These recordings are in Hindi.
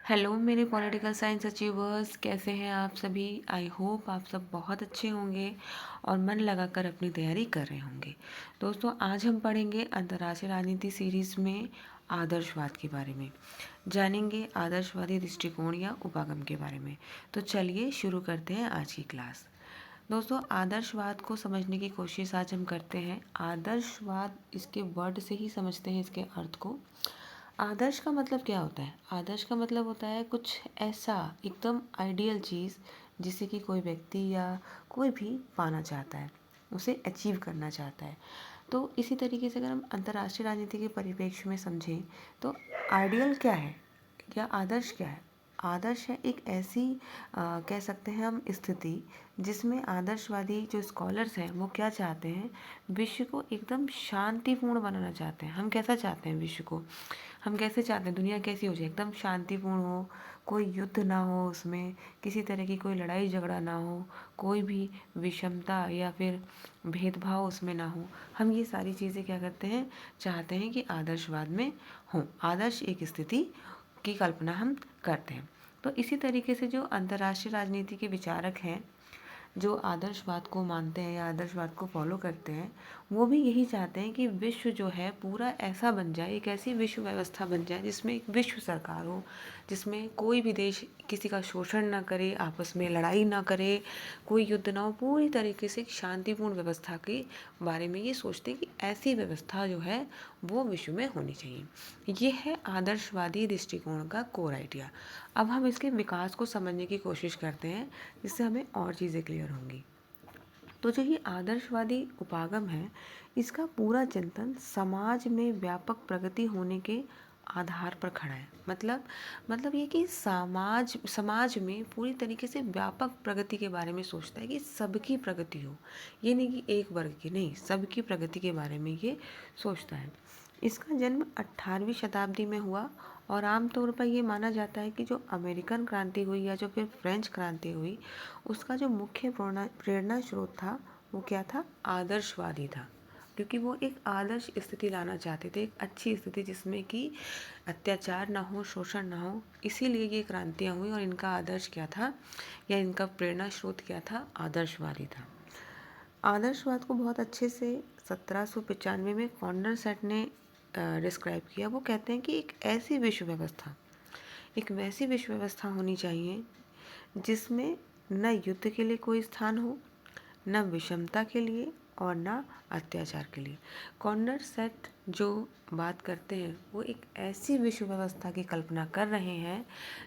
हेलो मेरे पॉलिटिकल साइंस अचीवर्स, कैसे हैं आप सभी। आई होप आप सब बहुत अच्छे होंगे और मन लगाकर अपनी तैयारी कर रहे होंगे। दोस्तों, आज हम पढ़ेंगे अंतर्राष्ट्रीय राजनीति सीरीज़ में आदर्शवाद के बारे में, जानेंगे आदर्शवादी दृष्टिकोण या उपागम के बारे में। तो चलिए शुरू करते हैं आज की क्लास। दोस्तों, आदर्शवाद को समझने की कोशिश आज हम करते हैं। आदर्शवाद, इसके वर्ड से ही समझते हैं इसके अर्थ को। आदर्श का मतलब क्या होता है? आदर्श का मतलब होता है कुछ ऐसा एकदम आइडियल चीज़ जिसे कि कोई व्यक्ति या कोई भी पाना चाहता है, उसे अचीव करना चाहता है। तो इसी तरीके से अगर हम अंतर्राष्ट्रीय राजनीति के परिप्रेक्ष्य में समझें तो आइडियल क्या है या आदर्श क्या है? आदर्श है एक ऐसी कह सकते हैं हम स्थिति जिसमें आदर्शवादी जो स्कॉलर्स हैं वो क्या चाहते हैं, विश्व को एकदम शांतिपूर्ण बनाना चाहते हैं। हम कैसा चाहते हैं विश्व को? हम कैसे चाहते हैं दुनिया कैसी हो जाए? एकदम शांतिपूर्ण हो, कोई युद्ध ना हो, उसमें किसी तरह की कोई लड़ाई झगड़ा ना हो, कोई भी विषमता या फिर भेदभाव उसमें ना हो। हम ये सारी चीज़ें क्या करते हैं, चाहते हैं कि आदर्शवाद में हों। आदर्श एक स्थिति की कल्पना हम करते हैं। तो इसी तरीके से जो अंतर्राष्ट्रीय राजनीति के विचारक हैं, जो आदर्शवाद को मानते हैं या आदर्शवाद को फॉलो करते हैं, वो भी यही चाहते हैं कि विश्व जो है पूरा ऐसा बन जाए, एक ऐसी विश्व व्यवस्था बन जाए जिसमें एक विश्व सरकार हो, जिसमें कोई भी देश किसी का शोषण ना करे, आपस में लड़ाई ना करे, कोई युद्ध ना हो। पूरी तरीके से एक शांतिपूर्ण व्यवस्था के बारे में ये सोचते हैं कि ऐसी व्यवस्था जो है वो विश्व में होनी चाहिए। ये है आदर्शवादी दृष्टिकोण का कोर आइडिया। अब हम इसके विकास को समझने की कोशिश करते हैं, जिससे हमें और चीज़ें क्लियर होंगी। तो जो ये आदर्शवादी उपागम है, इसका पूरा चिंतन समाज में व्यापक प्रगति होने के आधार पर खड़ा है। मतलब ये कि समाज में पूरी तरीके से व्यापक प्रगति के बारे में सोचता है कि सबकी प्रगति हो। ये नहीं कि एक वर्ग की, नहीं, सबकी प्रगति के बारे में ये सोचता है। इसका जन्म 18वीं शताब्दी में हुआ और आमतौर पर ये माना जाता है कि जो अमेरिकन क्रांति हुई या जो फिर फ्रेंच क्रांति हुई, उसका जो मुख्य प्रेरणा स्रोत था वो क्या था? आदर्शवादी था। क्योंकि वो एक आदर्श स्थिति लाना चाहते थे, एक अच्छी स्थिति जिसमें कि अत्याचार ना हो, शोषण ना हो। इसीलिए ये क्रांतियाँ हुई और इनका आदर्श क्या था या इनका प्रेरणा स्रोत क्या था? आदर्शवादी था। आदर्शवाद को बहुत अच्छे से 1795 में कॉन्डरसैट ने डिस्क्राइब किया। वो कहते हैं कि एक वैसी विश्व व्यवस्था होनी चाहिए जिसमें न युद्ध के लिए कोई स्थान हो, न विषमता के लिए और न अत्याचार के लिए। कॉन्डरसैट जो बात करते हैं वो एक ऐसी विश्व व्यवस्था की कल्पना कर रहे हैं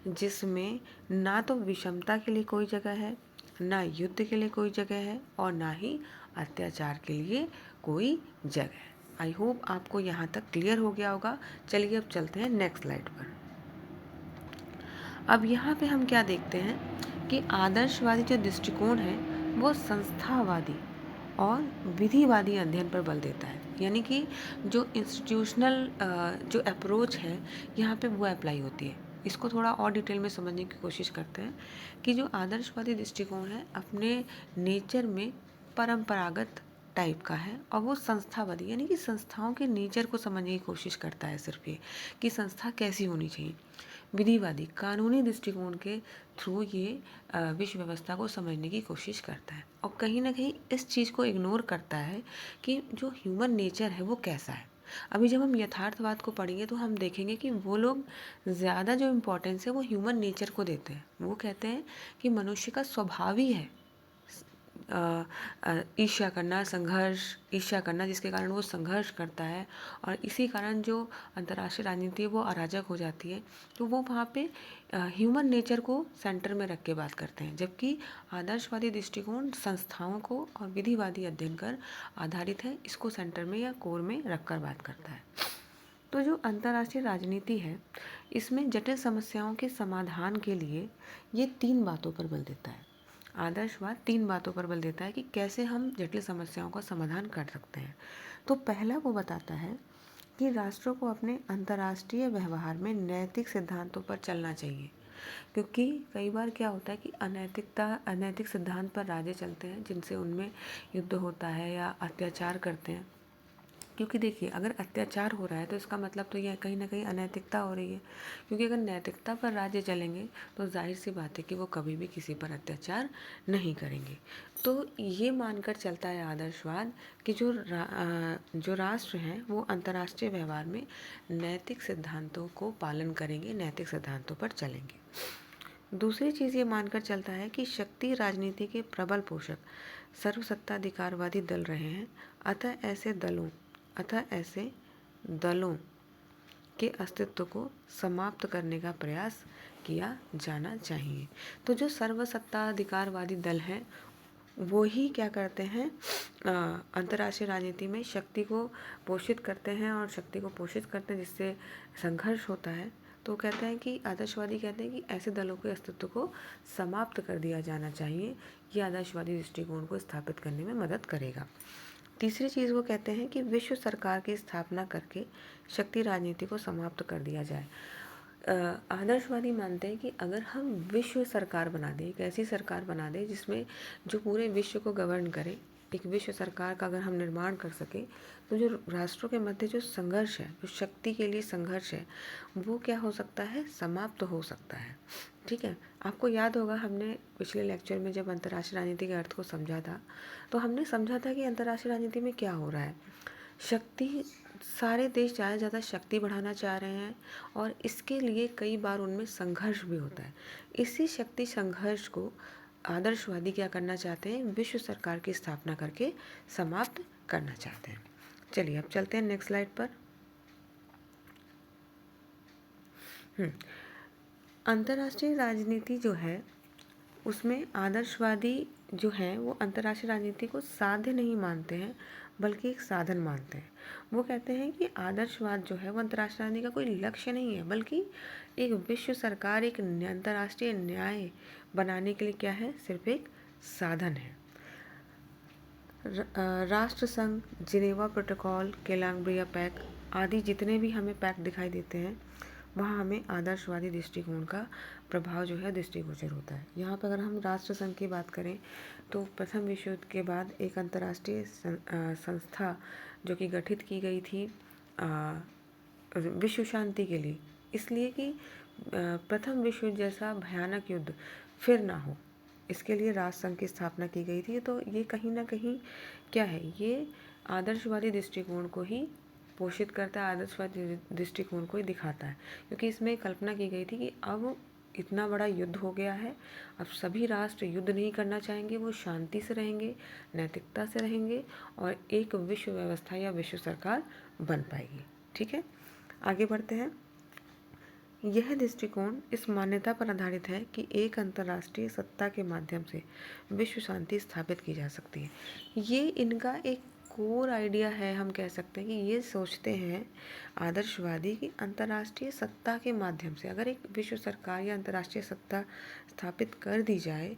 जिसमें ना तो विषमता के लिए कोई जगह है, ना युद्ध के लिए कोई जगह है और ना ही अत्याचार के लिए कोई जगह है। आई होप आपको यहाँ तक क्लियर हो गया होगा। चलिए अब चलते हैं नेक्स्ट स्लाइड पर। अब यहाँ पे हम क्या देखते हैं कि आदर्शवादी जो दृष्टिकोण है वो संस्थावादी और विधिवादी अध्ययन पर बल देता है। यानी कि जो इंस्टीट्यूशनल जो अप्रोच है यहाँ पे वो अप्लाई होती है। इसको थोड़ा और डिटेल में समझने की कोशिश करते हैं कि जो आदर्शवादी दृष्टिकोण है अपने नेचर में परंपरागत टाइप का है और वो संस्थावादी यानी कि संस्थाओं के नेचर को समझने की कोशिश करता है, सिर्फ ये कि संस्था कैसी होनी चाहिए। विधिवादी कानूनी दृष्टिकोण के थ्रू ये विश्व व्यवस्था को समझने की कोशिश करता है और कहीं ना कहीं इस चीज़ को इग्नोर करता है कि जो ह्यूमन नेचर है वो कैसा है। अभी जब हम यथार्थवाद को पढ़ेंगे तो हम देखेंगे कि वो लोग ज़्यादा जो इम्पोर्टेंस है वो ह्यूमन नेचर को देते हैं। वो कहते हैं कि मनुष्य का स्वभाव ही है ईर्ष्या करना, जिसके कारण वो संघर्ष करता है और इसी कारण जो अंतर्राष्ट्रीय राजनीति है वो अराजक हो जाती है। तो वो वहाँ पे ह्यूमन नेचर को सेंटर में रख के बात करते हैं, जबकि आदर्शवादी दृष्टिकोण संस्थाओं को और विधिवादी अध्ययन कर आधारित है, इसको सेंटर में या कोर में रख कर बात करता है। तो जो अंतर्राष्ट्रीय राजनीति है इसमें जटिल समस्याओं के समाधान के लिए ये 3 बातों पर बल देता है। आदर्शवाद 3 बातों पर बल देता है कि कैसे हम जटिल समस्याओं का समाधान कर सकते हैं। तो पहला वो बताता है कि राष्ट्रों को अपने अंतर्राष्ट्रीय व्यवहार में नैतिक सिद्धांतों पर चलना चाहिए, क्योंकि कई बार क्या होता है कि अनैतिक सिद्धांत पर राज्य चलते हैं जिनसे उनमें युद्ध होता है या अत्याचार करते हैं। क्योंकि देखिए, अगर अत्याचार हो रहा है तो इसका मतलब तो यह कहीं ना कहीं अनैतिकता हो रही है, क्योंकि अगर नैतिकता पर राज्य चलेंगे तो जाहिर सी बात है कि वो कभी भी किसी पर अत्याचार नहीं करेंगे। तो ये मानकर चलता है आदर्शवाद कि जो राष्ट्र हैं वो अंतर्राष्ट्रीय व्यवहार में नैतिक सिद्धांतों को पालन करेंगे, नैतिक सिद्धांतों पर चलेंगे। दूसरी चीज़ ये मानकर चलता है कि शक्ति राजनीति के प्रबल पोषक सर्वसत्ताधिकारवादी दल रहे हैं, अतः ऐसे दलों के अस्तित्व को समाप्त करने का प्रयास किया जाना चाहिए। तो जो सर्वसत्ताधिकारवादी दल हैं वो ही क्या करते हैं, अंतर्राष्ट्रीय राजनीति में शक्ति को पोषित करते हैं और शक्ति को पोषित करते हैं जिससे संघर्ष होता है। तो कहते हैं कि आदर्शवादी कहते हैं कि ऐसे दलों के अस्तित्व को समाप्त कर दिया जाना चाहिए। ये आदर्शवादी दृष्टिकोण को स्थापित करने में मदद करेगा। तीसरी चीज़ वो कहते हैं कि विश्व सरकार की स्थापना करके शक्ति राजनीति को समाप्त कर दिया जाए। आदर्शवादी मानते हैं कि अगर हम विश्व सरकार बना दें, एक ऐसी सरकार बना दें जिसमें जो पूरे विश्व को गवर्न करे, एक विश्व सरकार का अगर हम निर्माण कर सकें, तो जो राष्ट्रों के मध्य जो संघर्ष है, जो शक्ति के लिए संघर्ष है, वो क्या हो सकता है, समाप्त हो सकता है। ठीक है, आपको याद होगा हमने पिछले लेक्चर में जब अंतर्राष्ट्रीय राजनीति के अर्थ को समझा था, तो हमने समझा था कि अंतर्राष्ट्रीय राजनीति में क्या हो रहा है। शक्ति, सारे देश ज़्यादा से ज़्यादा शक्ति बढ़ाना चाह रहे हैं और इसके लिए कई बार उनमें संघर्ष भी होता है। इसी शक्ति संघर्ष को आदर्शवादी क्या करना चाहते हैं, विश्व सरकार की स्थापना करके समाप्त करना चाहते हैं। चलिए अब चलते हैं नेक्स्ट स्लाइड पर। अंतर्राष्ट्रीय राजनीति जो है उसमें आदर्शवादी जो हैं वो अंतर्राष्ट्रीय राजनीति को साध्य नहीं मानते हैं बल्कि एक साधन मानते हैं। वो कहते हैं कि आदर्शवाद जो है वो अंतर्राष्ट्रीय राजनीति का कोई लक्ष्य नहीं है, बल्कि एक विश्व सरकार, एक अंतर्राष्ट्रीय न्याय बनाने के लिए क्या है, सिर्फ एक साधन है। राष्ट्र संघ, जिनेवा प्रोटोकॉल, केलांगब्रिया पैक्ट आदि जितने भी हमें पैक्ट दिखाई देते हैं वहाँ हमें आदर्शवादी दृष्टिकोण का प्रभाव जो है दृष्टिगोचर होता है। यहाँ पर अगर हम राष्ट्र संघ की बात करें तो प्रथम विश्व युद्ध के बाद एक अंतर्राष्ट्रीय संस्था जो कि गठित की गई थी विश्व शांति के लिए, इसलिए कि प्रथम विश्व युद्ध जैसा भयानक युद्ध फिर ना हो, इसके लिए राष्ट्र संघ की स्थापना की गई थी। तो ये कहीं ना कहीं क्या है, ये आदर्शवादी दृष्टिकोण को ही पोषित करता है, आदर्शवादी दृष्टिकोण को ही दिखाता है, क्योंकि इसमें कल्पना की गई थी कि अब इतना बड़ा युद्ध हो गया है, अब सभी राष्ट्र युद्ध नहीं करना चाहेंगे, वो शांति से रहेंगे, नैतिकता से रहेंगे और एक विश्व व्यवस्था या विश्व सरकार बन पाएगी। ठीक है, आगे बढ़ते हैं। यह दृष्टिकोण इस मान्यता पर आधारित है कि एक अंतर्राष्ट्रीय सत्ता के माध्यम से विश्व शांति स्थापित की जा सकती है। ये इनका एक कोर आइडिया है, हम कह सकते हैं कि ये सोचते हैं आदर्शवादी कि अंतर्राष्ट्रीय सत्ता के माध्यम से अगर एक विश्व सरकार या अंतर्राष्ट्रीय सत्ता स्थापित कर दी जाए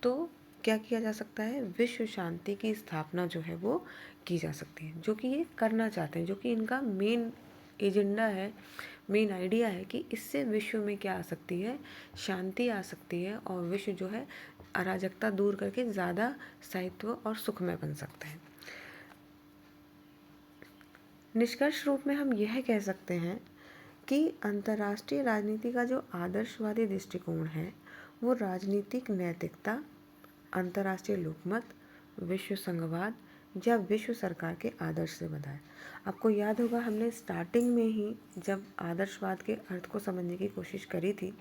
तो क्या किया जा सकता है, विश्व शांति की स्थापना जो है वो की जा सकती है, जो कि ये करना चाहते हैं, जो कि इनका मेन एजेंडा है, मेन आइडिया है कि इससे विश्व में क्या आ सकती है, शांति आ सकती है और विश्व जो है अराजकता दूर करके ज़्यादा स्थायित्व और सुखमय बन सकता है। निष्कर्ष रूप में हम यह कह सकते हैं कि अंतर्राष्ट्रीय राजनीति का जो आदर्शवादी दृष्टिकोण है वो राजनीतिक नैतिकता, अंतर्राष्ट्रीय लोकमत, विश्व संघवाद या विश्व सरकार के आदर्श से बंधा है। आपको याद होगा हमने स्टार्टिंग में ही जब आदर्शवाद के अर्थ को समझने की कोशिश करी थी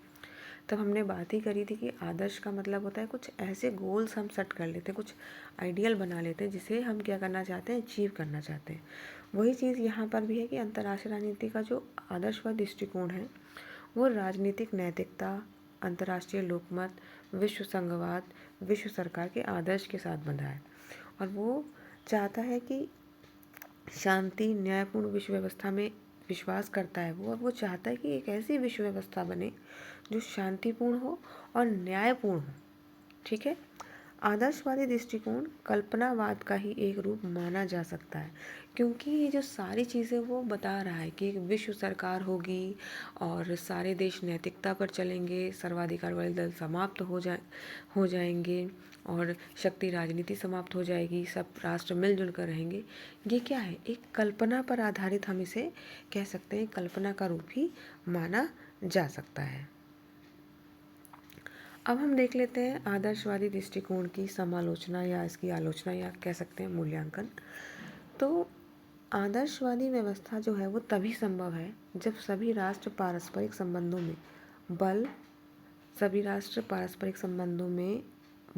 तब हमने बात ही करी थी कि आदर्श का मतलब होता है कुछ ऐसे गोल्स हम सेट कर लेते हैं, कुछ आइडियल बना लेते हैं जिसे हम क्या करना चाहते हैं, अचीव करना चाहते हैं। वही चीज़ यहाँ पर भी है कि अंतर्राष्ट्रीय राजनीति का जो आदर्शवाद दृष्टिकोण है वो राजनीतिक नैतिकता, अंतर्राष्ट्रीय लोकमत, विश्व संघवाद, विश्व सरकार के आदर्श के साथ बंधा है और वो चाहता है कि शांति, न्यायपूर्ण विश्व व्यवस्था में विश्वास करता है वो, और वो चाहता है कि एक ऐसी विश्व व्यवस्था बने जो शांतिपूर्ण हो और न्यायपूर्ण हो। ठीक है, आदर्शवादी दृष्टिकोण कल्पनावाद का ही एक रूप माना जा सकता है, क्योंकि ये जो सारी चीज़ें वो बता रहा है कि एक विश्व सरकार होगी और सारे देश नैतिकता पर चलेंगे, सर्वाधिकार वाले दल समाप्त हो जाएंगे और शक्ति राजनीति समाप्त हो जाएगी, सब राष्ट्र मिलजुल कर रहेंगे। ये क्या है, एक कल्पना पर आधारित, हम इसे कह सकते हैं कल्पना का रूप ही माना जा सकता है। अब हम देख लेते हैं आदर्शवादी दृष्टिकोण की समालोचना या इसकी आलोचना या कह सकते हैं मूल्यांकन। तो आदर्शवादी व्यवस्था जो है वो तभी संभव है जब सभी राष्ट्र पारस्परिक संबंधों में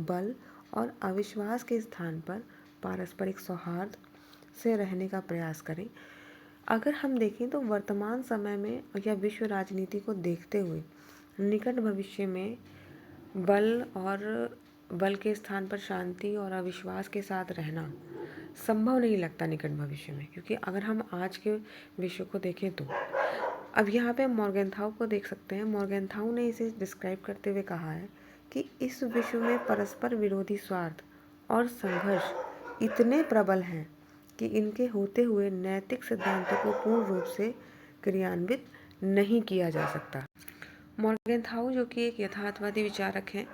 बल और अविश्वास के स्थान पर पारस्परिक सौहार्द से रहने का प्रयास करें। अगर हम देखें तो वर्तमान समय में या विश्व राजनीति को देखते हुए निकट भविष्य में बल के स्थान पर शांति और अविश्वास के साथ रहना संभव नहीं लगता निकट भविष्य में। क्योंकि अगर हम आज के विश्व को देखें तो अब यहाँ पे मॉर्गेनथाउ को देख सकते हैं। मॉर्गेनथाउ ने इसे डिस्क्राइब करते हुए कहा है कि इस विश्व में परस्पर विरोधी स्वार्थ और संघर्ष इतने प्रबल हैं कि इनके होते हुए नैतिक सिद्धांतों को पूर्ण रूप से क्रियान्वित नहीं किया जा सकता। मॉर्गेनथाउ जो कि एक यथार्थवादी विचारक हैं,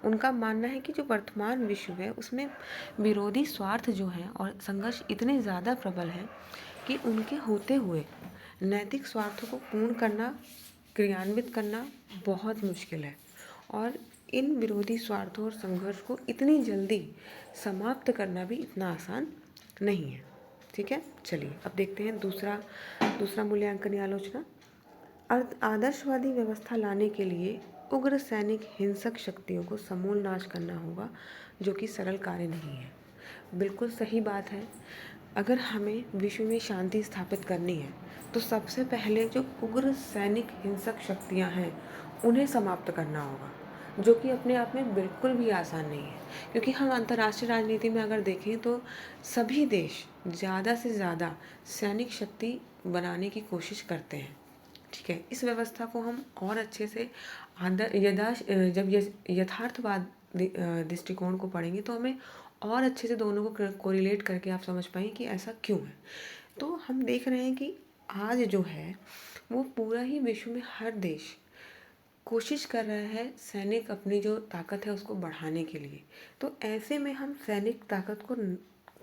उनका मानना है कि जो वर्तमान विश्व है उसमें विरोधी स्वार्थ जो हैं और संघर्ष इतने ज़्यादा प्रबल हैं कि उनके होते हुए नैतिक स्वार्थों को पूर्ण करना, क्रियान्वित करना बहुत मुश्किल है और इन विरोधी स्वार्थों और संघर्ष को इतनी जल्दी समाप्त करना भी इतना आसान नहीं है। ठीक है, चलिए अब देखते हैं दूसरा मूल्यांकन या आलोचना। आदर्शवादी व्यवस्था लाने के लिए उग्र सैनिक हिंसक शक्तियों को समूल नाश करना होगा, जो कि सरल कार्य नहीं है। बिल्कुल सही बात है। अगर हमें विश्व में शांति स्थापित करनी है तो सबसे पहले जो उग्र सैनिक हिंसक शक्तियां हैं उन्हें समाप्त करना होगा, जो कि अपने आप में बिल्कुल भी आसान नहीं है। क्योंकि हम अंतर्राष्ट्रीय राजनीति में अगर देखें तो सभी देश ज़्यादा से ज़्यादा सैनिक शक्ति बनाने की कोशिश करते हैं। ठीक है, इस व्यवस्था को हम और अच्छे से जब यथार्थवाद दृष्टिकोण को पढ़ेंगे तो हमें और अच्छे से दोनों को कोरिलेट करके आप समझ पाएंगे कि ऐसा क्यों है। तो हम देख रहे हैं कि आज जो है वो पूरा ही विश्व में हर देश कोशिश कर रहा है सैनिक अपनी जो ताकत है उसको बढ़ाने के लिए। तो ऐसे में हम सैनिक ताकत को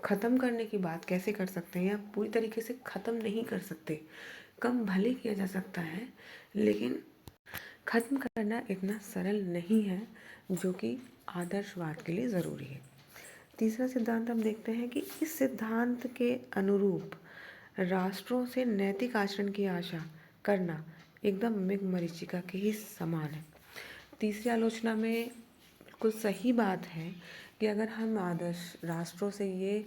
ख़त्म करने की बात कैसे कर सकते हैं, या पूरी तरीके से ख़त्म नहीं कर सकते, कम भले किया जा सकता है, लेकिन ख़त्म करना इतना सरल नहीं है, जो कि आदर्शवाद के लिए ज़रूरी है। तीसरा सिद्धांत हम देखते हैं कि इस सिद्धांत के अनुरूप राष्ट्रों से नैतिक आचरण की आशा करना एकदम मृगमरीचिका के ही समान है। तीसरी आलोचना में बिल्कुल सही बात है कि अगर हम आदर्श राष्ट्रों से ये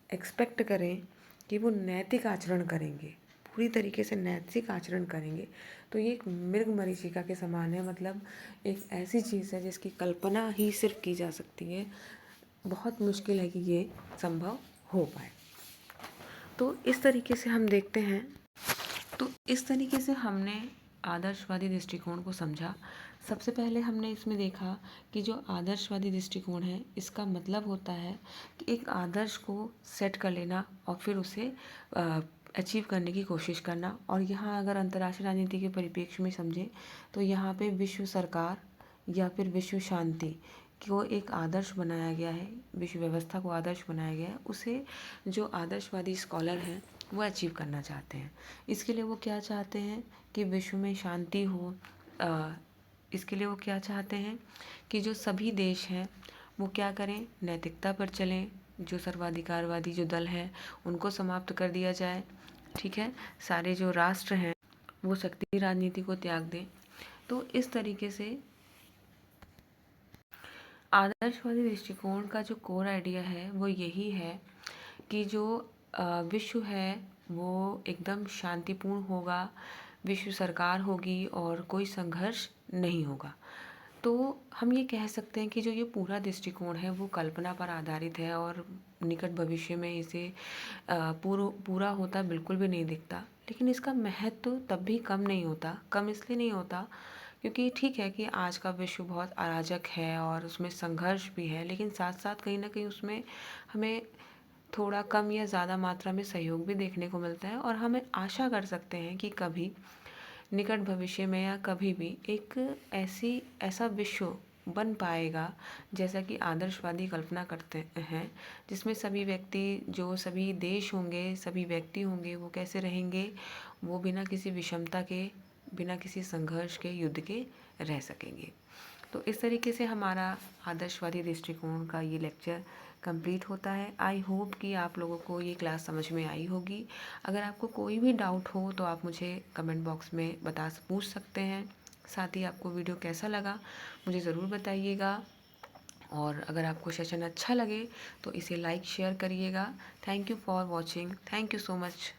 एक्सपेक्ट करें कि वो नैतिक आचरण करेंगे, पूरी तरीके से नैतिक आचरण करेंगे, तो ये एक मृगमरीचिका के समान है। मतलब एक ऐसी चीज़ है जिसकी कल्पना ही सिर्फ की जा सकती है, बहुत मुश्किल है कि ये संभव हो पाए। तो इस तरीके से हम देखते हैं, तो इस तरीके से हमने आदर्शवादी दृष्टिकोण को समझा। सबसे पहले हमने इसमें देखा कि जो आदर्शवादी दृष्टिकोण है इसका मतलब होता है कि एक आदर्श को सेट कर लेना और फिर उसे अचीव करने की कोशिश करना। और यहाँ अगर अंतर्राष्ट्रीय राजनीति के परिप्रेक्ष्य में समझें तो यहाँ पे विश्व सरकार या फिर विश्व शांति को एक आदर्श बनाया गया है, विश्व व्यवस्था को आदर्श बनाया गया है। उसे जो आदर्शवादी स्कॉलर हैं वो अचीव करना चाहते हैं। इसके लिए वो क्या चाहते हैं कि विश्व में शांति हो। इसके लिए वो क्या चाहते हैं कि जो सभी देश हैं वो क्या करें, नैतिकता पर चलें, जो सर्वाधिकारवादी जो दल हैं उनको समाप्त कर दिया जाए। ठीक है, सारे जो राष्ट्र हैं वो शक्ति राजनीति को त्याग दें। तो इस तरीके से आदर्शवादी दृष्टिकोण का जो कोर आइडिया है वो यही है कि जो विश्व है वो एकदम शांतिपूर्ण होगा, विश्व सरकार होगी और कोई संघर्ष नहीं होगा। तो हम ये कह सकते हैं कि जो ये पूरा दृष्टिकोण है वो कल्पना पर आधारित है और निकट भविष्य में इसे पूरा होता बिल्कुल भी नहीं दिखता। लेकिन इसका महत्व तब भी कम नहीं होता। कम इसलिए नहीं होता क्योंकि ठीक है कि आज का विश्व बहुत अराजक है और उसमें संघर्ष भी है, लेकिन साथ साथ कहीं ना कहीं उसमें हमें थोड़ा कम या ज़्यादा मात्रा में सहयोग भी देखने को मिलता है। और हमें आशा कर सकते हैं कि कभी निकट भविष्य में या कभी भी एक ऐसा विश्व बन पाएगा जैसा कि आदर्शवादी कल्पना करते हैं, जिसमें सभी व्यक्ति, जो सभी देश होंगे, सभी व्यक्ति होंगे, वो कैसे रहेंगे, वो बिना किसी विषमता के, बिना किसी संघर्ष के, युद्ध के रह सकेंगे। तो इस तरीके से हमारा आदर्शवादी दृष्टिकोण का ये लेक्चर कंप्लीट होता है। आई होप कि आप लोगों को ये क्लास समझ में आई होगी। अगर आपको कोई भी डाउट हो तो आप मुझे कमेंट बॉक्स में पूछ सकते हैं। साथ ही आपको वीडियो कैसा लगा मुझे ज़रूर बताइएगा, और अगर आपको सेशन अच्छा लगे तो इसे लाइक शेयर करिएगा। Thank you for watching. Thank you so much.